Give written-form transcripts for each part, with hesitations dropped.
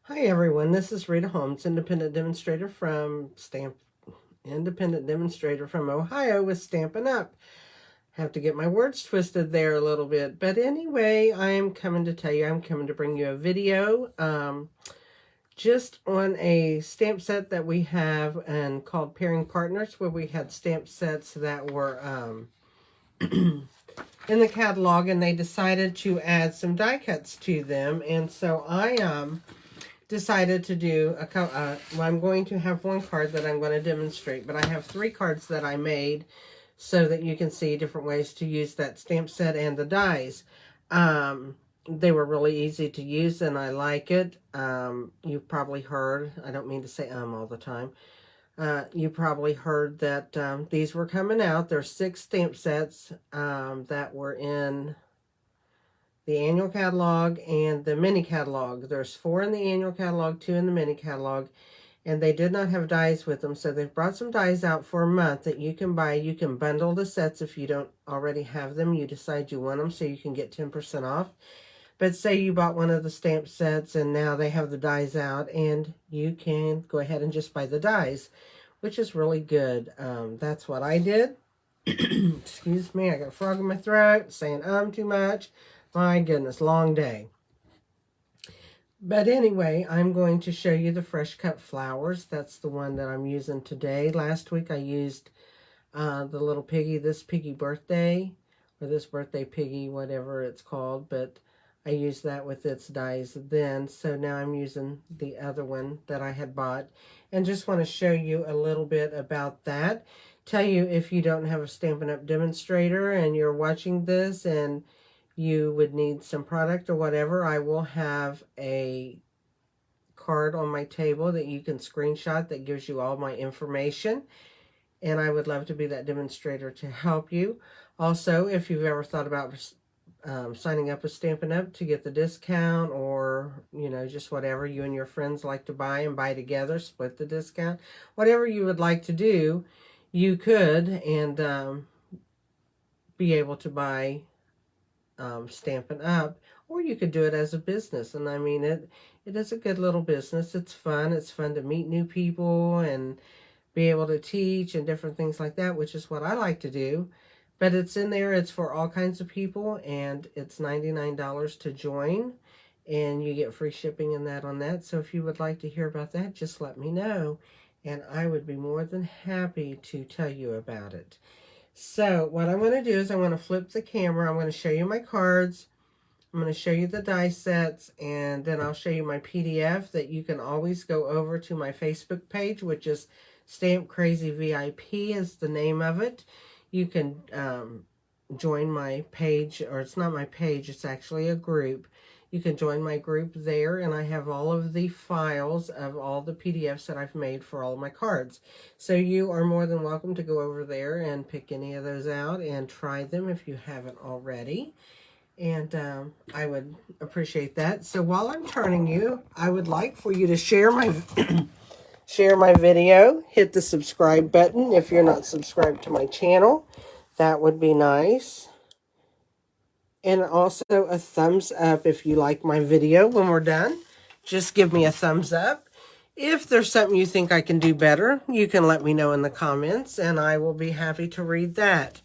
Hi everyone, this is Rita Holmes, independent demonstrator from Ohio with Stampin' Up. Have to get my words twisted there a little bit, but anyway, I'm coming to bring you a video just on a stamp set that we have and called Pairing Partners, where we had stamp sets that were in the catalog, and they decided to add some die cuts to them, and so I decided to do I'm going to have one card that I'm going to demonstrate, but I have 3 cards that I made so that you can see different ways to use that stamp set and the dies. They were really easy to use and I like it. You've probably heard, I don't mean to say all the time, you probably heard that these were coming out. There's 6 stamp sets that were in the annual catalog and the mini catalog. There's 4 in the annual catalog, 2 in the mini catalog, and they did not have dies with them, so they've brought some dies out for a month that you can buy. You can bundle the sets if you don't already have them. You decide you want them, so you can get 10% off. But say you bought one of the stamp sets and now they have the dies out, and you can go ahead and just buy the dies, which is really good. That's what I did. Excuse me, I got a frog in my throat, saying too much. My goodness, long day. But anyway, I'm going to show you the fresh cut flowers. That's the one that I'm using today. Last week I used the little piggy, this piggy birthday, or this birthday piggy, whatever it's called. But I used that with its dies then. So now I'm using the other one that I had bought. And just want to show you a little bit about that. Tell you, if you don't have a Stampin' Up! Demonstrator and you're watching this and you would need some product or whatever, I will have a card on my table that you can screenshot that gives you all my information. And I would love to be that demonstrator to help you. Also, if you've ever thought about signing up with Stampin' Up! To get the discount, or, you know, just whatever you and your friends like to buy and buy together, split the discount, whatever you would like to do, you could, and be able to buy Stampin' Up! Or you could do it as a business. And I mean, it is a good little business. It's fun. It's fun to meet new people and be able to teach and different things like that, which is what I like to do. But it's in there. It's for all kinds of people, and it's $99 to join, and you get free shipping and that on that. So if you would like to hear about that, just let me know, and I would be more than happy to tell you about it. So what I'm going to do is I'm going to flip the camera. I'm going to show you my cards. I'm going to show you the die sets, and then I'll show you my PDF that you can always go over to my Facebook page, which is Stamp Crazy VIP is the name of it. You can join my page, or it's not my page, it's actually a group. You can join my group there, and I have all of the files of all the PDFs that I've made for all of my cards. So you are more than welcome to go over there and pick any of those out and try them if you haven't already. And I would appreciate that. So while I'm turning you, I would like for you to share my share my video. Hit the subscribe button if you're not subscribed to my channel. That would be nice. And also a thumbs up if you like my video when we're done. Just give me a thumbs up. If there's something you think I can do better, you can let me know in the comments, and I will be happy to read that.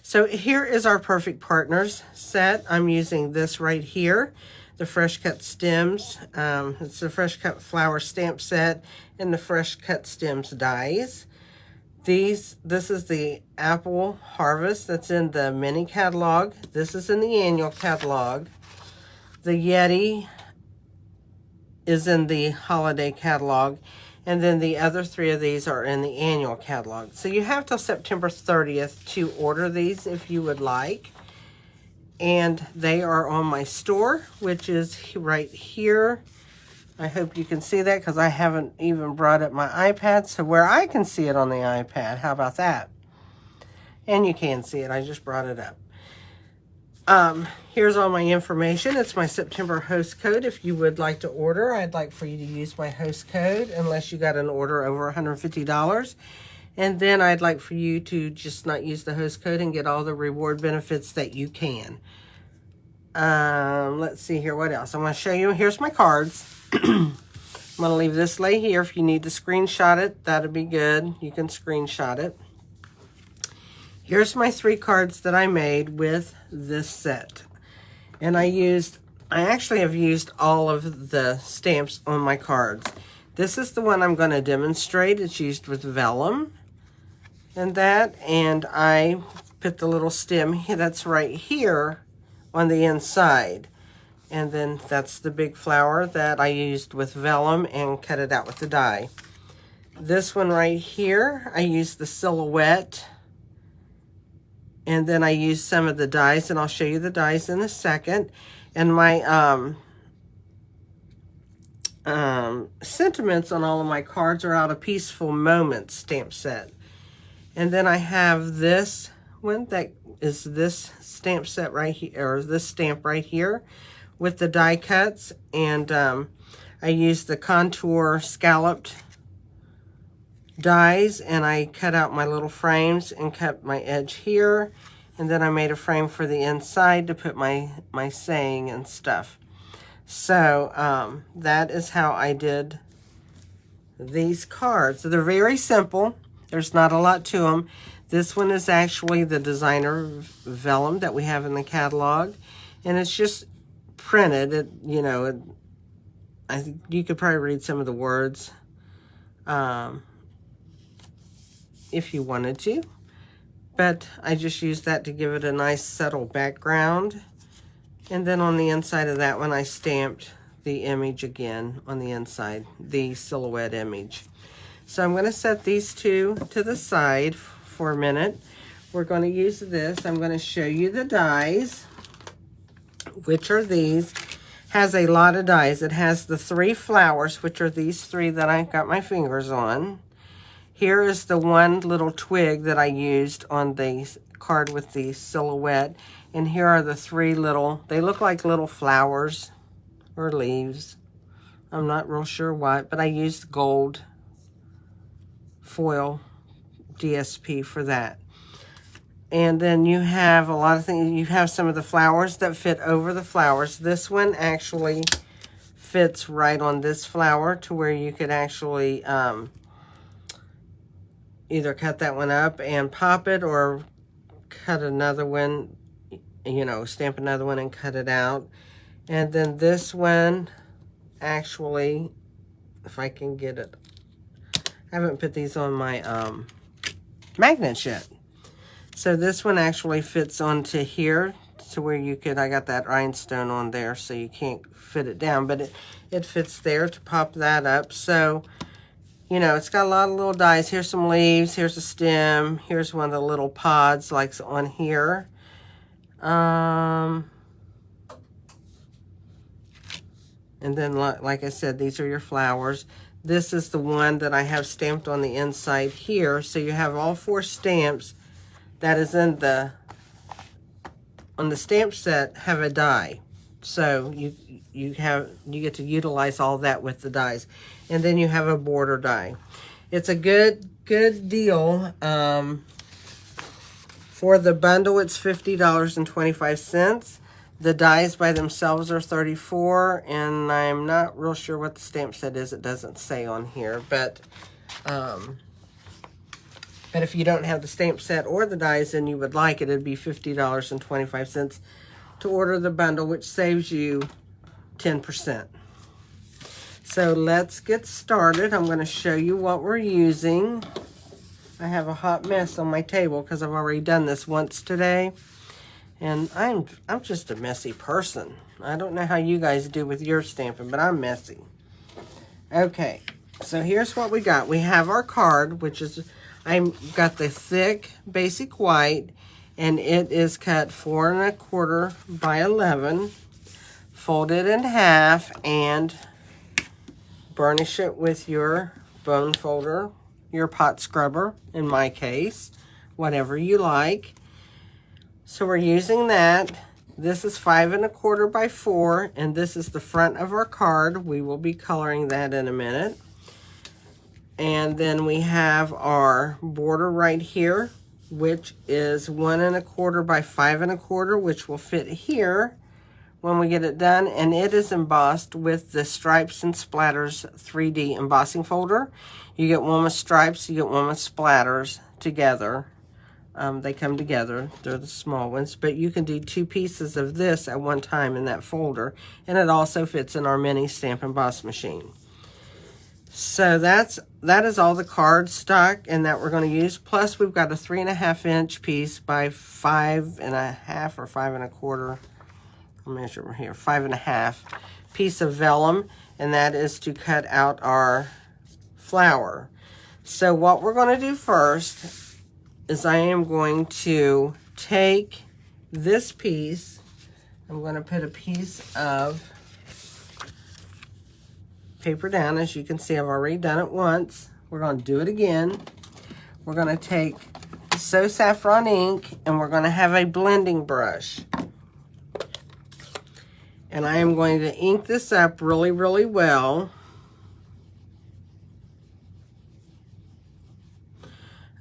So here is our Perfect Partners set. I'm using this right here, the Fresh Cut Stems. It's the Fresh Cut Flower Stamp Set and the Fresh Cut Stems dies. This is the Apple Harvest that's in the mini catalog. This is in the annual catalog. The Yeti is in the holiday catalog. And then the other 3 of these are in the annual catalog. So you have till September 30th to order these if you would like. And they are on my store, which is right here. I hope you can see that because I haven't even brought up my iPad so where I can see it on the iPad. How about that? And you can see it. I just brought it up. Here's all my information. It's my September host code. If you would like to order, I'd like for you to use my host code unless you got an order over $150. And then I'd like for you to just not use the host code and get all the reward benefits that you can. Let's see here. What else? I'm going to show you. Here's my cards. I'm going to leave this lay here. If you need to screenshot it, that'd be good. You can screenshot it. Here's my 3 cards that I made with this set. And I actually have used all of the stamps on my cards. This is the one I'm going to demonstrate. It's used with vellum and that. And I put the little stem that's right here on the inside. And then that's the big flower that I used with vellum and cut it out with the die. This one right here, I used the silhouette. And then I used some of the dies, and I'll show you the dies in a second. And my sentiments on all of my cards are out of Peaceful Moments stamp set. And then I have this one that is this stamp set right here, or this stamp right here, with the die cuts. And I used the contour scalloped dies, and I cut out my little frames and cut my edge here. And then I made a frame for the inside to put my saying and stuff. So that is how I did these cards. So they're very simple. There's not a lot to them. This one is actually the designer vellum that we have in the catalog. And it's just printed. I think you could probably read some of the words if you wanted to. But I just used that to give it a nice subtle background. And then on the inside of that one, I stamped the image again on the inside, the silhouette image. So I'm going to set these two to the side for a minute. We're going to use this. I'm going to show you the dies, which are these. Has a lot of dies. It has the 3 flowers, which are these 3 that I got my fingers on. Here is the one little twig that I used on the card with the silhouette. And here are the 3 little, they look like little flowers or leaves. I'm not real sure what, but I used gold foil DSP for that. And then you have a lot of things. You have some of the flowers that fit over the flowers. This one actually fits right on this flower to where you could actually either cut that one up and pop it, or cut another one, stamp another one and cut it out. And then this one, actually, if I can get it, I haven't put these on my magnets yet. So this one actually fits onto here to where you could, I got that rhinestone on there so you can't fit it down, but it fits there to pop that up. So, it's got a lot of little dies. Here's some leaves. Here's a stem. Here's one of the little pods like on here. And then, like I said, these are your flowers. This is the one that I have stamped on the inside here. So you have all 4 stamps that is on the stamp set have a die. So you get to utilize all that with the dies. And then you have a border die. It's a good deal. For the bundle, it's $50.25. The dies by themselves are $34, and I'm not real sure what the stamp set is. It doesn't say on here, but if you don't have the stamp set or the dies and you would like it, it'd be $50.25 to order the bundle, which saves you 10%. So let's get started. I'm going to show you what we're using. I have a hot mess on my table because I've already done this once today. And I'm just a messy person. I don't know how you guys do with your stamping, but I'm messy. Okay, so here's what we got. We have our card, which is, I've got the thick basic white, and it is cut 4 1/4 by 11, folded in half, and burnish it with your bone folder, your pot scrubber, in my case, whatever you like. So we're using that. This is 5 1/4 by 4, and this is the front of our card. We will be coloring that in a minute. And then we have our border right here, which is 1 1/4 by 5 1/4, which will fit here when we get it done, and it is embossed with the Stripes and Splatters 3D embossing folder. You get one with stripes, you get one with splatters together. They come together, they're the small ones, but you can do 2 pieces of this at one time in that folder, and it also fits in our mini stamp emboss machine. So that is all the card stock and that we're going to use. Plus we've got a 3.5 inch piece by 5.5 or 5 1/4. I'll measure here, 5.5 piece of vellum, and that is to cut out our flower. So what we're going to do first is I am going to take this piece. I'm going to put a piece of paper down. As you can see, I've already done it once. We're going to do it again. We're going to take So Saffron ink, and we're going to have a blending brush. And I am going to ink this up really, really well.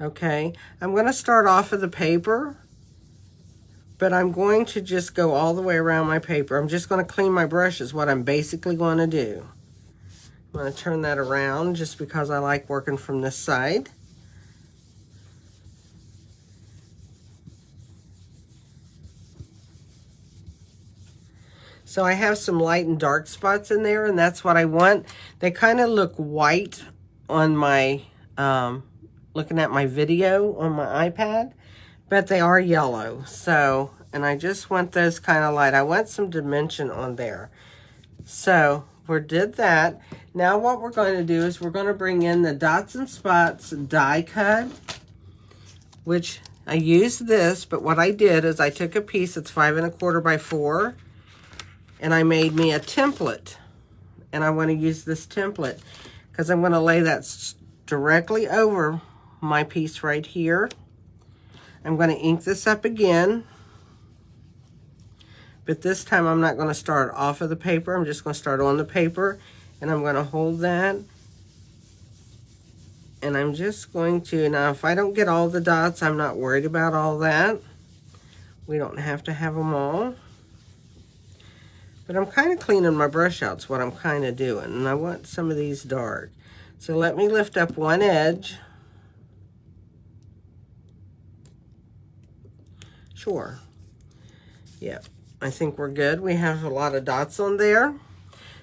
Okay, I'm going to start off with the paper, but I'm going to just go all the way around my paper. I'm just going to clean my brush is what I'm basically going to do. I'm going to turn that around just because I like working from this side. So I have some light and dark spots in there, and that's what I want. They kind of look white on my, looking at my video on my iPad, but they are yellow. So, and I just want those kind of light. I want some dimension on there. So we did that. Now what we're going to do is we're going to bring in the Dots and Spots die cut, which I used this, but what I did is I took a piece that's 5 1/4 by 4, and I made me a template. And I want to use this template because I'm going to lay that directly over my piece right here. I'm going to ink this up again, but this time I'm not going to start off of the paper. I'm just going to start on the paper, and I'm going to hold that, and I'm just going to, now if I don't get all the dots, I'm not worried about all that. We don't have to have them all, but I'm kind of cleaning my brush out is what I'm kind of doing, and I want some of these dark. So let me lift up one edge. Sure. Yep, I think we're good. We have a lot of dots on there,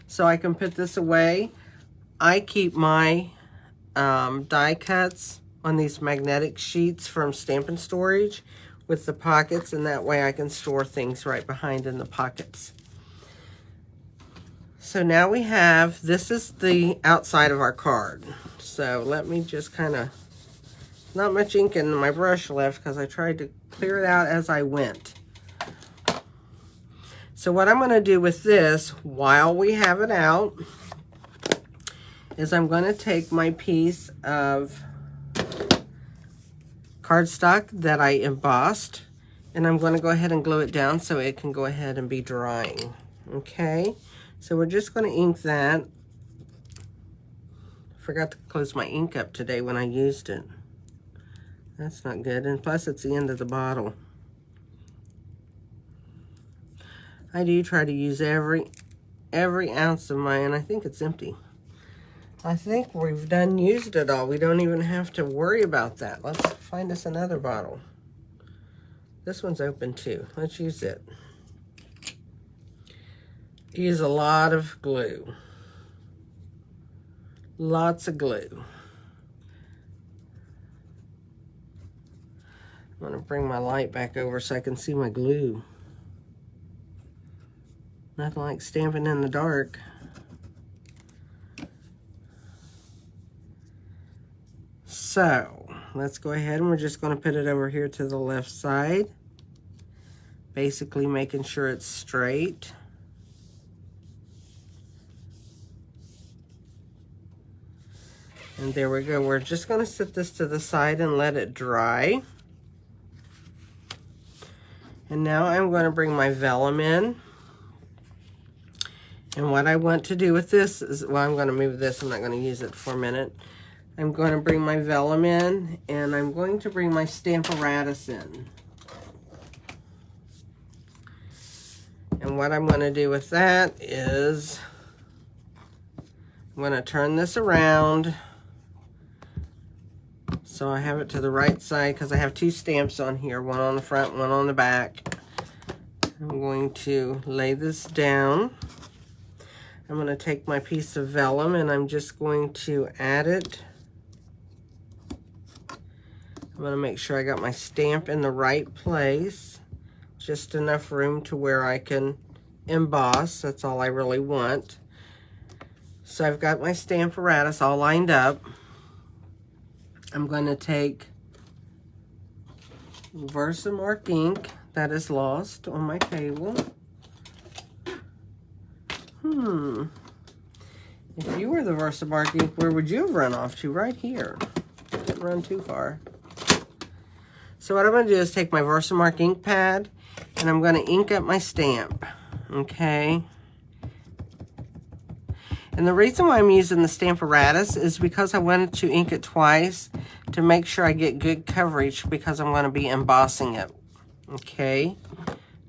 so I can put this away. I keep my die cuts on these magnetic sheets from Stampin' Storage with the pockets, and that way I can store things right behind in the pockets. So now we have, this is the outside of our card. So let me just kind of, not much ink in my brush left because I tried to clear it out as I went. So what I'm going to do with this while we have it out is I'm going to take my piece of cardstock that I embossed, and I'm going to go ahead and glue it down so it can go ahead and be drying. Okay, so we're just going to ink that. Forgot to close my ink up today when I used it. That's not good, and plus it's the end of the bottle. I do try to use every ounce of mine. I think it's empty. I think we've used it all. We don't even have to worry about that. Let's find us another bottle. This one's open too. Let's use it. Use a lot of glue. Lots of glue. I'm gonna bring my light back over so I can see my glue. Nothing like stamping in the dark. So let's go ahead and we're just going to put it over here to the left side, basically making sure it's straight. And there we go. We're just going to set this to the side and let it dry. And now I'm going to bring my vellum in. And what I want to do with this is, well, I'm going to move this. I'm not going to use it for a minute. I'm going to bring my vellum in, and I'm going to bring my Stamparatus in. And what I'm going to do with that is I'm going to turn this around so I have it to the right side, because I have two stamps on here, one on the front, one on the back. I'm going to lay this down. I'm going to take my piece of vellum and I'm just going to add it. I'm going to make sure I got my stamp in the right place. Just enough room to where I can emboss. That's all I really want. So I've got my stamp apparatus all lined up. I'm going to take Versamark ink that is lost on my table. If you were the Versamark ink, where would you have run off to? Right here. Didn't run too far. So what I'm going to do is take my Versamark ink pad and I'm going to ink up my stamp. Okay. And the reason why I'm using the stamp apparatus is because I wanted to ink it twice to make sure I get good coverage, because I'm going to be embossing it. Okay.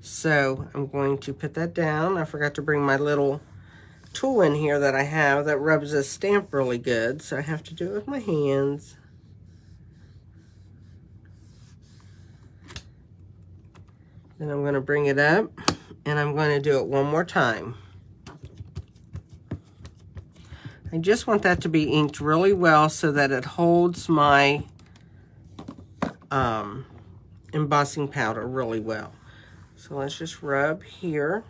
So I'm going to put that down. I forgot to bring my little tool in here that I have that rubs this stamp really good, so I have to do it with my hands. Then I'm going to bring it up and I'm going to do it one more time. I just want that to be inked really well so that it holds my embossing powder really well. So let's just rub here.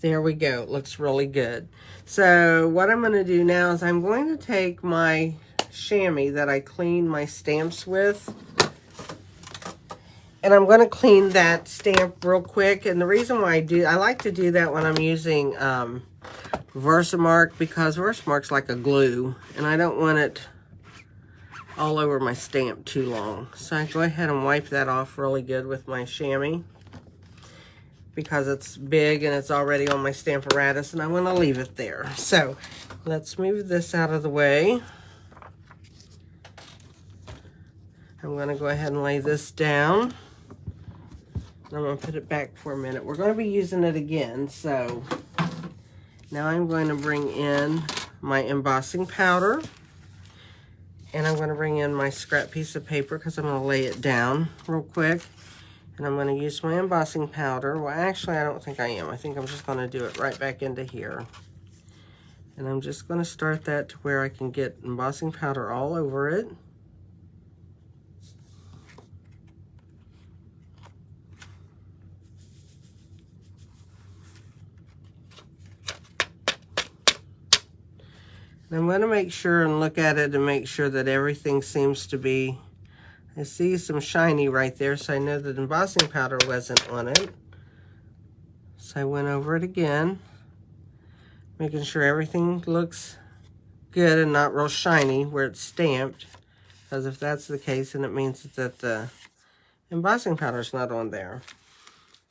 There we go. It looks really good. So what I'm going to do now is I'm going to take my chamois that I cleaned my stamps with, and I'm going to clean that stamp real quick. And the reason why I like to do that when I'm using Versamark, because Versamark's like a glue, and I don't want it all over my stamp too long. So I go ahead and wipe that off really good with my chamois, because it's big and it's already on my stamp apparatus and I want to leave it there. So let's move this out of the way. I'm going to go ahead and lay this down. And I'm going to put it back for a minute. We're going to be using it again. So now I'm going to bring in my embossing powder. And I'm going to bring in my scrap piece of paper, because I'm going to lay it down real quick. And I'm going to use my embossing powder. Well, actually, I don't think I am. I think I'm just going to do it right back into here. And I'm just going to start that to where I can get embossing powder all over it. And I'm going to make sure and look at it and make sure that everything seems to be... I see some shiny right there, so I know that embossing powder wasn't on it. So I went over it again, making sure everything looks good and not real shiny where it's stamped. Because if that's the case, then it means that the embossing powder is not on there.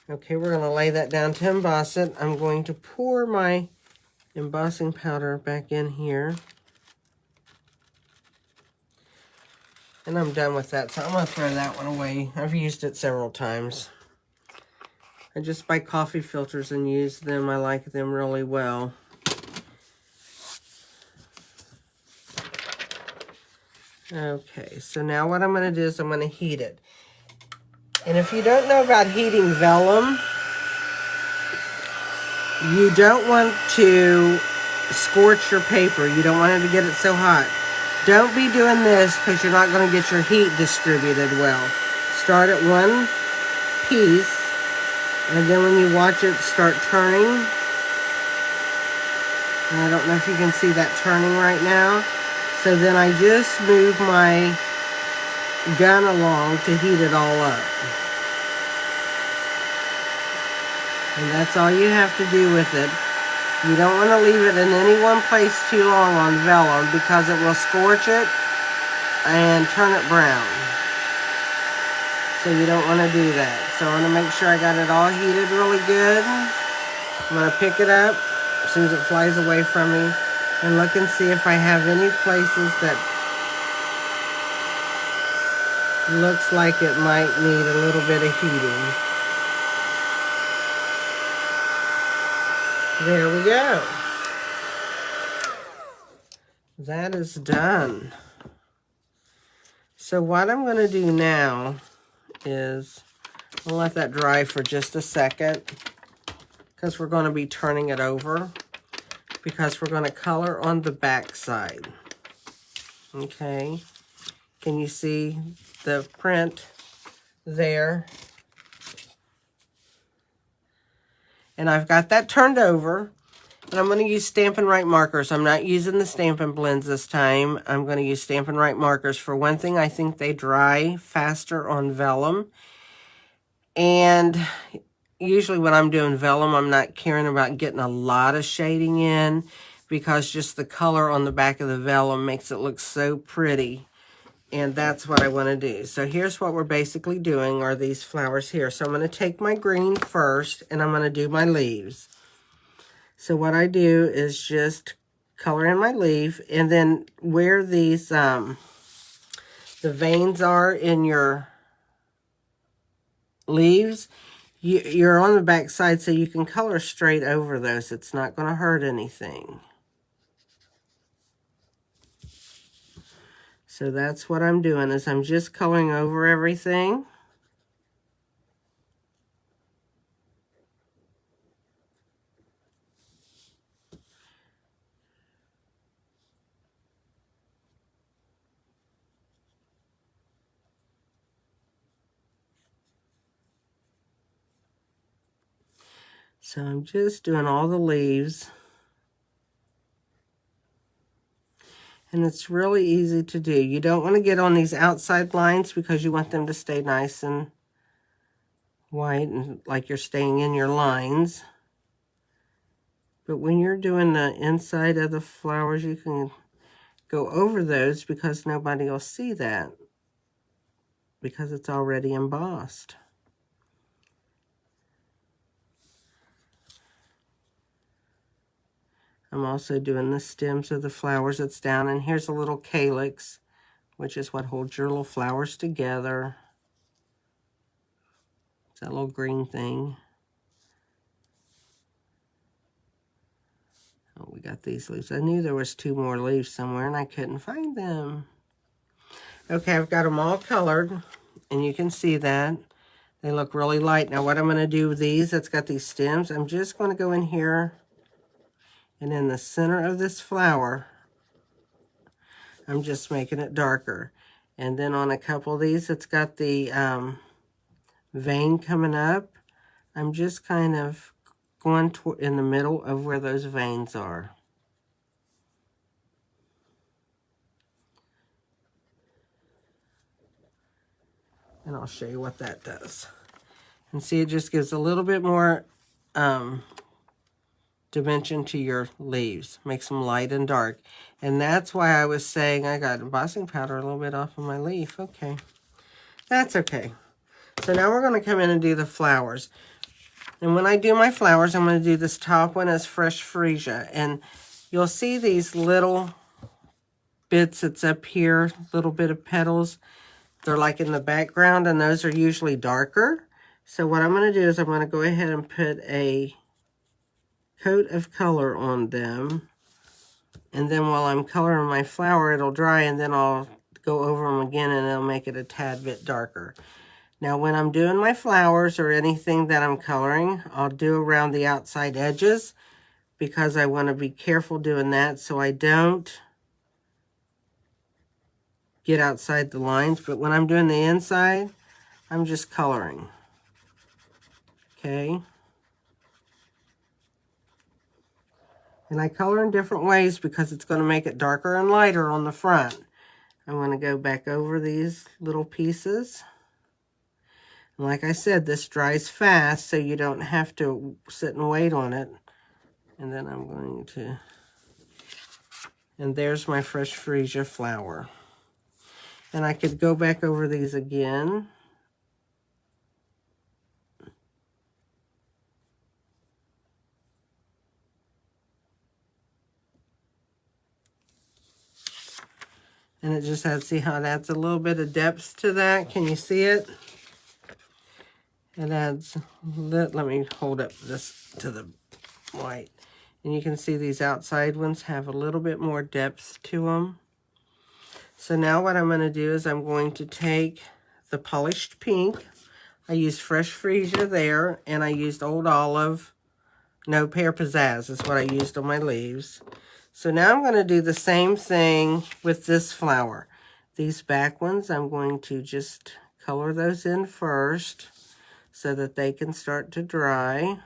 Okay, we're going to lay that down to emboss it. I'm going to pour my embossing powder back in here. And I'm done with that, so I'm going to throw that one away. I've used it several times. I just buy coffee filters and use them. I like them really well. Okay, so now what I'm going to do is I'm going to heat it. And if you don't know about heating vellum, you don't want to scorch your paper. You don't want it to get it so hot. Don't be doing this, because you're not going to get your heat distributed well. Start at one piece, and then when you watch it start turning, and I don't know if you can see that turning right now, so then I just move my gun along to heat it all up. And that's all you have to do with it. You don't want to leave it in any one place too long on vellum, because it will scorch it and turn it brown. So you don't want to do that. So I want to make sure I got it all heated really good. I'm going to pick it up as soon as it flies away from me and look and see if I have any places that Looks like it might need a little bit of heating. There we go. That is done. So what I'm going to do now is I'll let that dry for just a second because we're going to be turning it over because we're going to color on the back side. Okay. Can you see the print there? And I've got that turned over. And I'm going to use Stampin' Right markers. I'm not using the Stampin' Blends this time. I'm going to use Stampin' Right markers. For one thing, I think they dry faster on vellum. And usually when I'm doing vellum, I'm not caring about getting a lot of shading in because just the color on the back of the vellum makes it look so pretty. And that's what I want to do. So here's what we're basically doing are these flowers here. So I'm going to take my green first and I'm going to do my leaves. So what I do is just color in my leaf, and then where these, the veins are in your leaves, you're on the back side so you can color straight over those. It's not going to hurt anything. So that's what I'm doing is I'm just coloring over everything. So I'm just doing all the leaves. And it's really easy to do. You don't want to get on these outside lines because you want them to stay nice and white and like you're staying in your lines. But when you're doing the inside of the flowers, you can go over those because nobody will see that because it's already embossed. I'm also doing the stems of the flowers that's down, and here's a little calyx, which is what holds your little flowers together. It's that little green thing. Oh, we got these leaves. I knew there was 2 more leaves somewhere, and I couldn't find them. Okay, I've got them all colored, and you can see that. They look really light. Now, what I'm going to do with these, that's got these stems, I'm just going to go in here, and in the center of this flower, I'm just making it darker. And then on a couple of these, it's got the vein coming up. I'm just kind of going in the middle of where those veins are. And I'll show you what that does. And see, it just gives a little bit more dimension to your leaves. Makes them light and dark. And that's why I was saying I got embossing powder a little bit off of my leaf. Okay. That's okay. So now we're going to come in and do the flowers. And when I do my flowers, I'm going to do this top one as fresh freesia. And you'll see these little bits that's up here, little bit of petals. They're like in the background, and those are usually darker. So what I'm going to do is I'm going to go ahead and put a coat of color on them. And then while I'm coloring my flower, it'll dry, and then I'll go over them again, and it'll make it a tad bit darker. Now, when I'm doing my flowers or anything that I'm coloring, I'll do around the outside edges because I want to be careful doing that so I don't get outside the lines. But when I'm doing the inside, I'm just coloring. Okay? And I color in different ways because it's going to make it darker and lighter on the front. I'm going to go back over these little pieces. And like I said, this dries fast, so you don't have to sit and wait on it. And then I'm going to... And there's my fresh freesia flower. And I could go back over these again. And it just adds, see how it adds a little bit of depth to that? Can you see it? It adds, let me hold up this to the white. And you can see these outside ones have a little bit more depth to them. So now what I'm going to do is I'm going to take the polished pink. I used Fresh Freesia there, and I used Old Olive. No, Pear Pizzazz is what I used on my leaves. So now I'm going to do the same thing with this flower. These back ones, I'm going to just color those in first so that they can start to dry.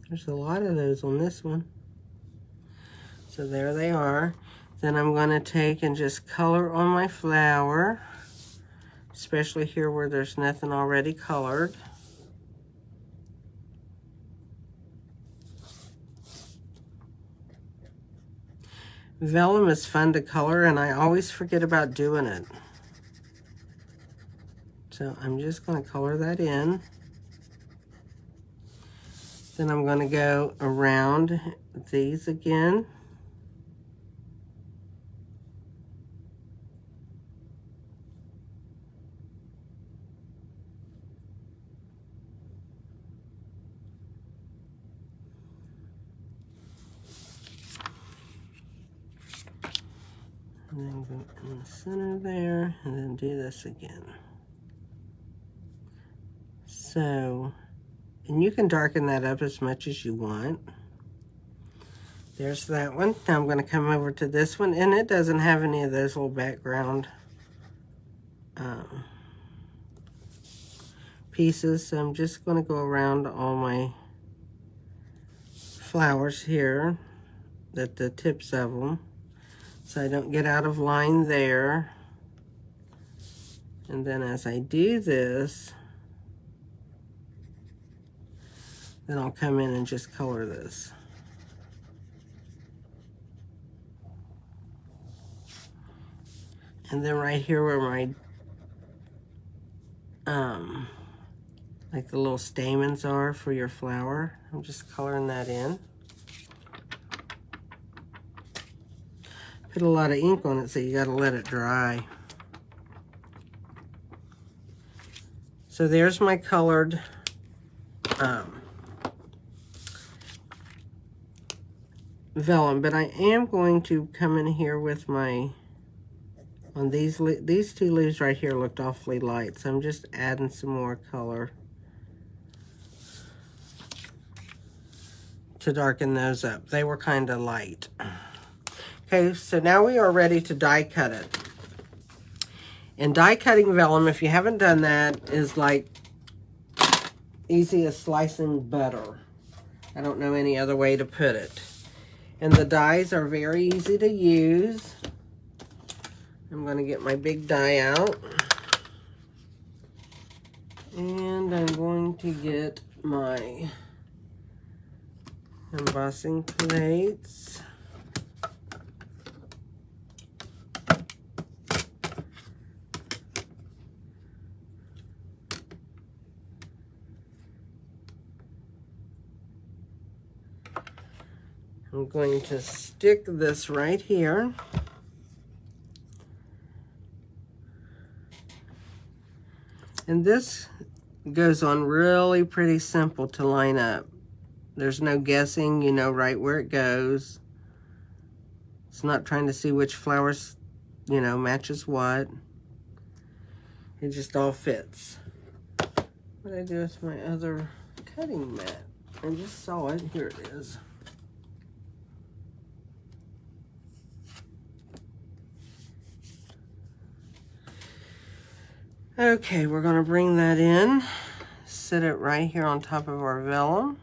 There's a lot of those on this one. So there they are. Then I'm going to take and just color on my flower, especially here where there's nothing already colored. Vellum is fun to color, and I always forget about doing it. So I'm just going to color that in. Then I'm going to go around these again. And then go in the center there, and then do this again. So, and you can darken that up as much as you want. There's that one. Now I'm going to come over to this one, and it doesn't have any of those little background pieces. So I'm just going to go around all my flowers here, at the tips of them, so I don't get out of line there. And then as I do this, then I'll come in and just color this. And then right here where my, like the little stamens are for your flower, I'm just coloring that in. Put a lot of ink on it, so you gotta let it dry. So there's my colored vellum, but I am going to come in here with my, on these two leaves right here looked awfully light, so I'm just adding some more color to darken those up. They were kind of light. Okay, so now we are ready to die cut it. And die cutting vellum, if you haven't done that, is like easy as slicing butter. I don't know any other way to put it. And the dies are very easy to use. I'm going to get my big die out. And I'm going to get my embossing plates. I'm going to stick this right here. And this goes on really pretty simple to line up. There's no guessing, you know right where it goes. It's not trying to see which flowers, you know, matches what. It just all fits. What did I do with my other cutting mat? I just saw it. Here it is. Okay, we're going to bring that in, sit it right here on top of our vellum.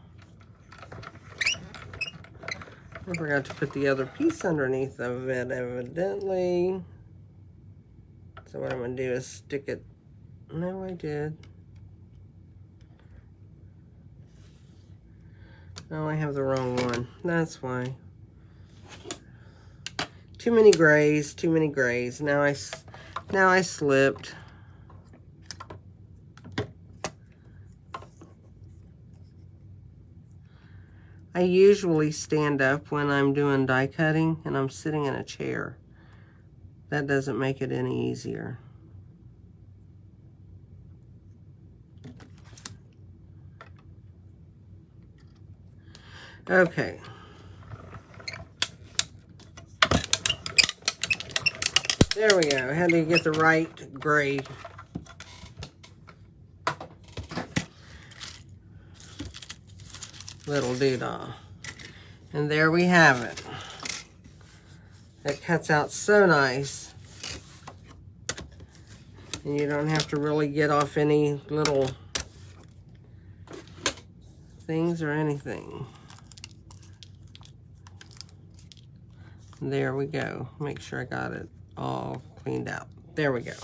I forgot to put the other piece underneath of it, evidently. So what I'm going to do is stick it. No, I did. Oh, I have the wrong one. That's why. Too many grays, too many grays. Now I slipped. I usually stand up when I'm doing die cutting and I'm sitting in a chair. That doesn't make it any easier. Okay. There we go. How do you get the right gray? Little doodah. And there we have it. It cuts out so nice. And you don't have to really get off any little things or anything. And there we go. Make sure I got it all cleaned out. There we go.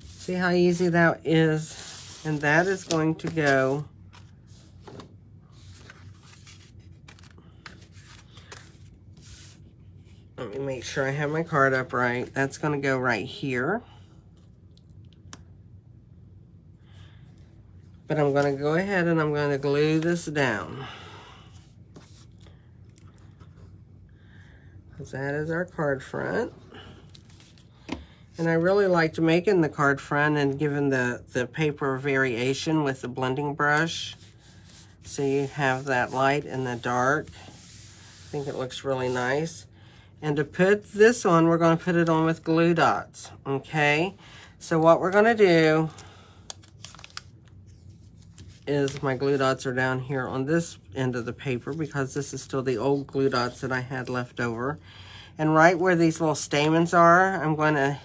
See how easy that is? And that is going to go let me make sure I have my card up right. That's going to go right here. But I'm going to go ahead and I'm going to glue this down. Because that is our card front. And I really liked making the card front and giving the paper variation with the blending brush. So you have that light and the dark. I think it looks really nice. And to put this on, we're going to put it on with glue dots, okay? So what we're going to do is my glue dots are down here on this end of the paper because this is still the old glue dots that I had left over. And right where these little stamens are, I'm going to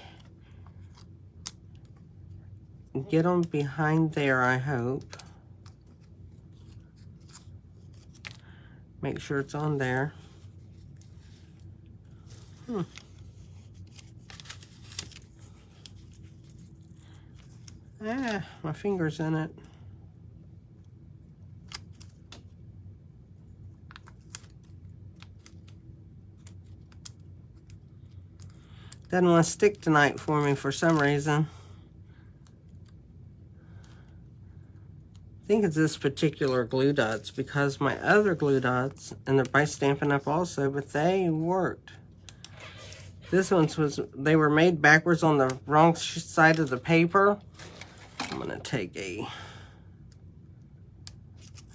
get them behind there, I hope. Make sure it's on there. Ah, my finger's in it. Doesn't want to stick tonight for me for some reason. I think it's this particular glue dots because my other glue dots, and they're by Stampin' Up also, but they worked. This one's they were made backwards on the wrong side of the paper. I'm gonna take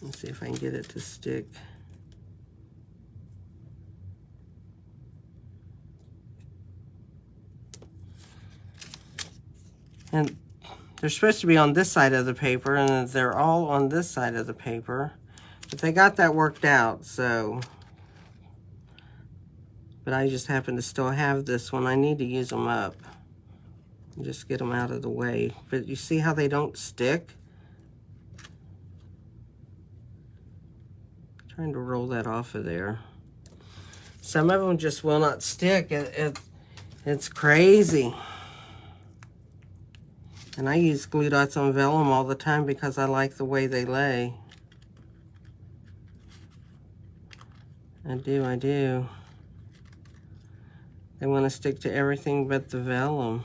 let's see if I can get it to stick. And they're supposed to be on this side of the paper, and they're all on this side of the paper. But they got that worked out, so. But I just happen to still have this one. I need to use them up. Just get them out of the way. But you see how they don't stick? I'm trying to roll that off of there. Some of them just will not stick. It's crazy. And I use glue dots on vellum all the time because I like the way they lay. I do. They want to stick to everything but the vellum.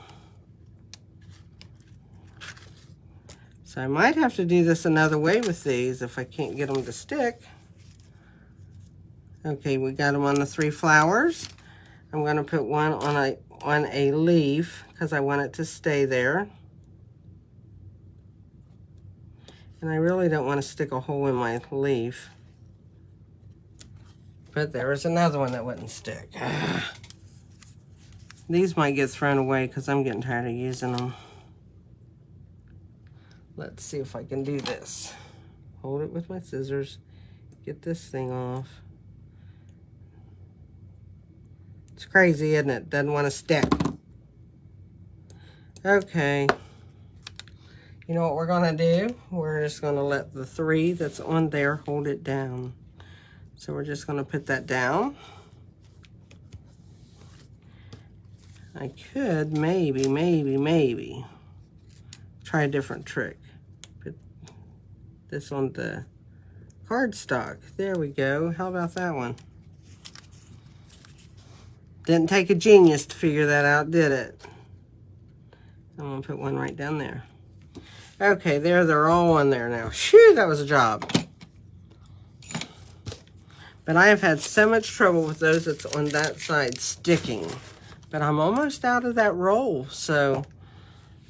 So I might have to do this another way with these if I can't get them to stick. Okay, we got them on the 3 flowers. I'm going to put one on a leaf because I want it to stay there. And I really don't want to stick a hole in my leaf. But there was another one that wouldn't stick. These might get thrown away because I'm getting tired of using them. Let's see if I can do this. Hold it with my scissors. Get this thing off. It's crazy, isn't it? Doesn't want to stick. Okay. You know what we're going to do? We're just going to let the 3 that's on there hold it down. So we're just going to put that down. I could maybe try a different trick. Put this on the cardstock. There we go. How about that one? Didn't take a genius to figure that out, did it? I'm gonna put one right down there. Okay, they're all on there now. Shoo, that was a job. But I have had so much trouble with those that's on that side sticking. But I'm almost out of that roll, so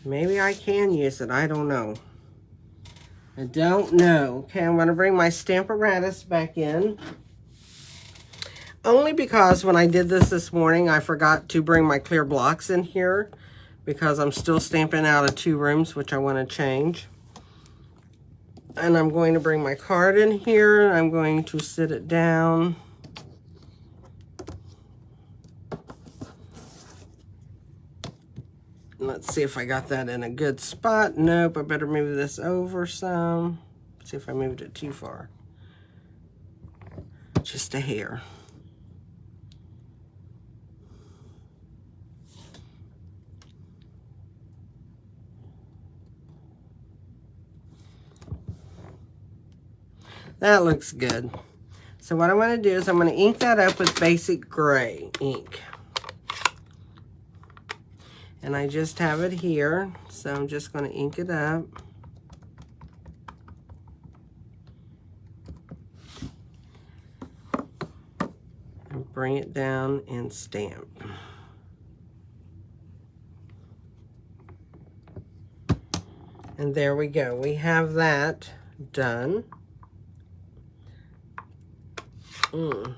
maybe I can use it. I don't know. I don't know. Okay, I'm going to bring my Stamparatus back in. Only because when I did this morning, I forgot to bring my clear blocks in here because I'm still stamping out of 2 rooms, which I want to change. And I'm going to bring my card in here. I'm going to sit it down. Let's see if I got that in a good spot. Nope, I better move this over some. Let's see if I moved it too far. Just a hair. That looks good. So what I want to do is I'm going to ink that up with basic gray ink. And I just have it here, so I'm just going to ink it up. And bring it down and stamp. And there we go. We have that done. Well,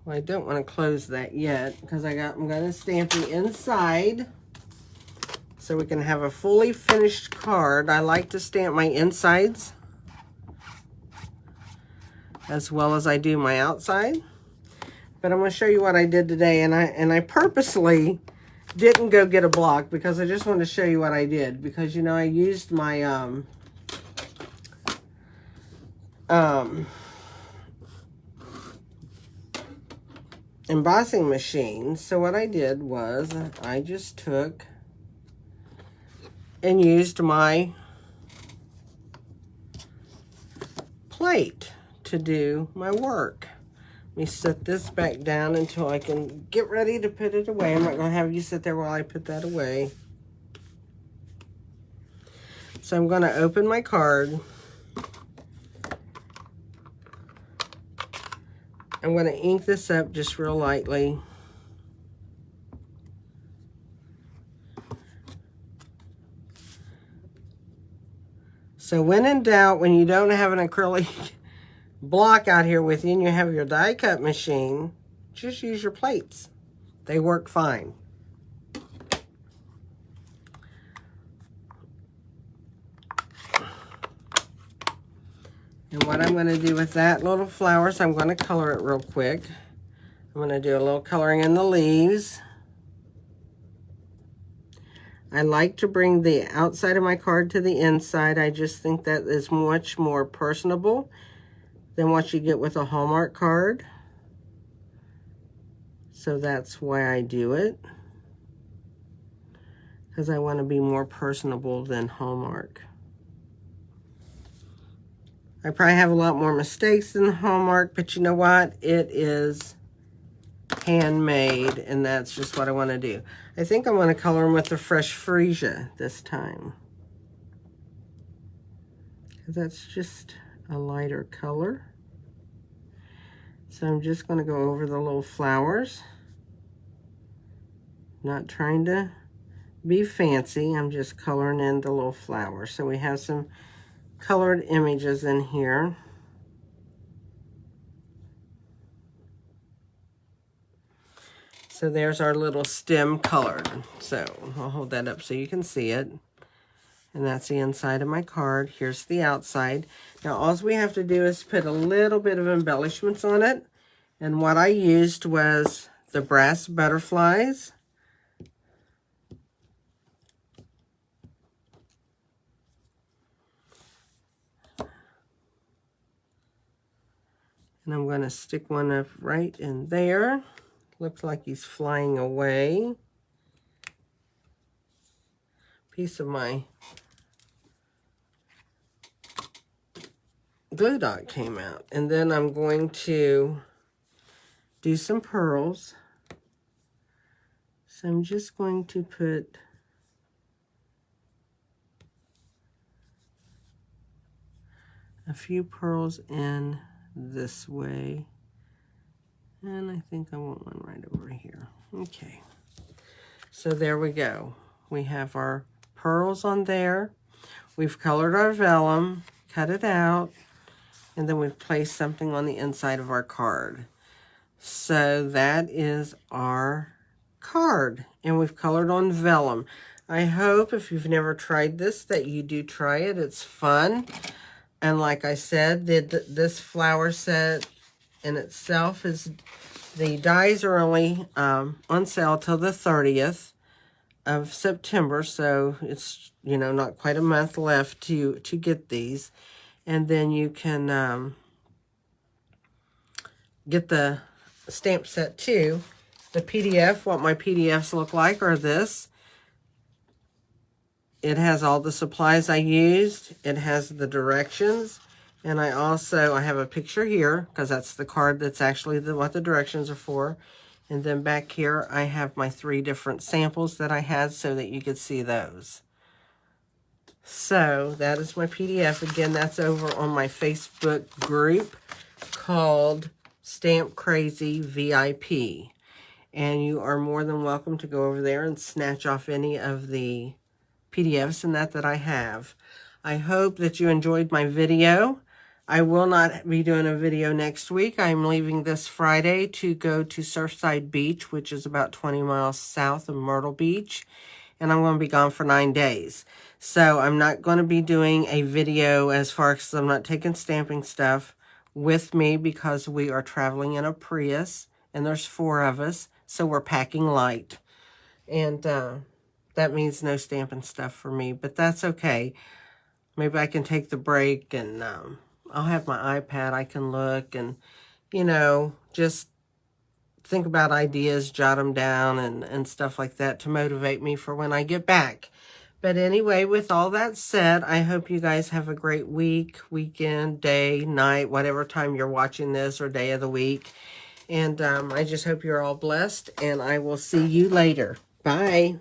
I don't want to close that yet because I'm going to stamp the inside so we can have a fully finished card. I like to stamp my insides as well as I do my outside. But I'm going to show you what I did today, and I purposely didn't go get a block because I just wanted to show you what I did, because you know I used my embossing machine. So what I did was I just took and used my plate to do my work. Let me set this back down until I can get ready to put it away. I'm not going to have you sit there while I put that away. So I'm going to open my card. I'm going to ink this up just real lightly. So when in doubt, when you don't have an acrylic block out here with you and you have your die cut machine, just use your plates. They work fine. And what I'm going to do with that little flowers, I'm going to color it real quick. I'm going to do a little coloring in the leaves. I like to bring the outside of my card to the inside. I just think that is much more personable than what you get with a Hallmark card. So that's why I do it, because I want to be more personable than Hallmark. I probably have a lot more mistakes than Hallmark, but you know what? It is handmade, and that's just what I want to do. I think I want to color them with the Fresh Freesia this time, because that's just a lighter color. So I'm just going to go over the little flowers. Not trying to be fancy. I'm just coloring in the little flowers. So we have some colored images in here. So there's our little stem colored. So I'll hold that up so you can see it. And that's the inside of my card. Here's the outside. Now all we have to do is put a little bit of embellishments on it. And what I used was the brass butterflies. And I'm going to stick one up right in there. Looks like he's flying away. Piece of my glue dot came out. And then I'm going to do some pearls. So I'm just going to put a few pearls in this way. And I think I want one right over here. Okay. So there we go. We have our pearls on there. We've colored our vellum, cut it out, and then we've placed something on the inside of our card. So that is our card, and we've colored on vellum. I hope if you've never tried this that you do try it. It's fun. And like I said, this flower set in itself is, the dies are only on sale till the 30th of September, so it's, you know, not quite a month left to get these. And then you can get the stamp set too. The PDF, what my PDFs look like are this. It has all the supplies I used. It has the directions. And I have a picture here, because that's the card that's actually what the directions are for. And then back here, I have my 3 different samples that I had so that you could see those. So that is my PDF. Again, that's over on my Facebook group called Stamp Crazy VIP. And you are more than welcome to go over there and snatch off any of the PDFs and that I have. I hope that you enjoyed my video. I will not be doing a video next week. I'm leaving this Friday to go to Surfside Beach, which is about 20 miles south of Myrtle Beach. And I'm going to be gone for 9 days. So I'm not going to be doing a video as far as I'm not taking stamping stuff with me, because we are traveling in a Prius and there's 4 of us. So we're packing light. And that means no stamping stuff for me, but that's okay. Maybe I can take the break, and I'll have my iPad. I can look and, you know, just think about ideas, jot them down and stuff like that to motivate me for when I get back. But anyway, with all that said, I hope you guys have a great week, weekend, day, night, whatever time you're watching this, or day of the week. And I just hope you're all blessed, and I will see you later. Bye.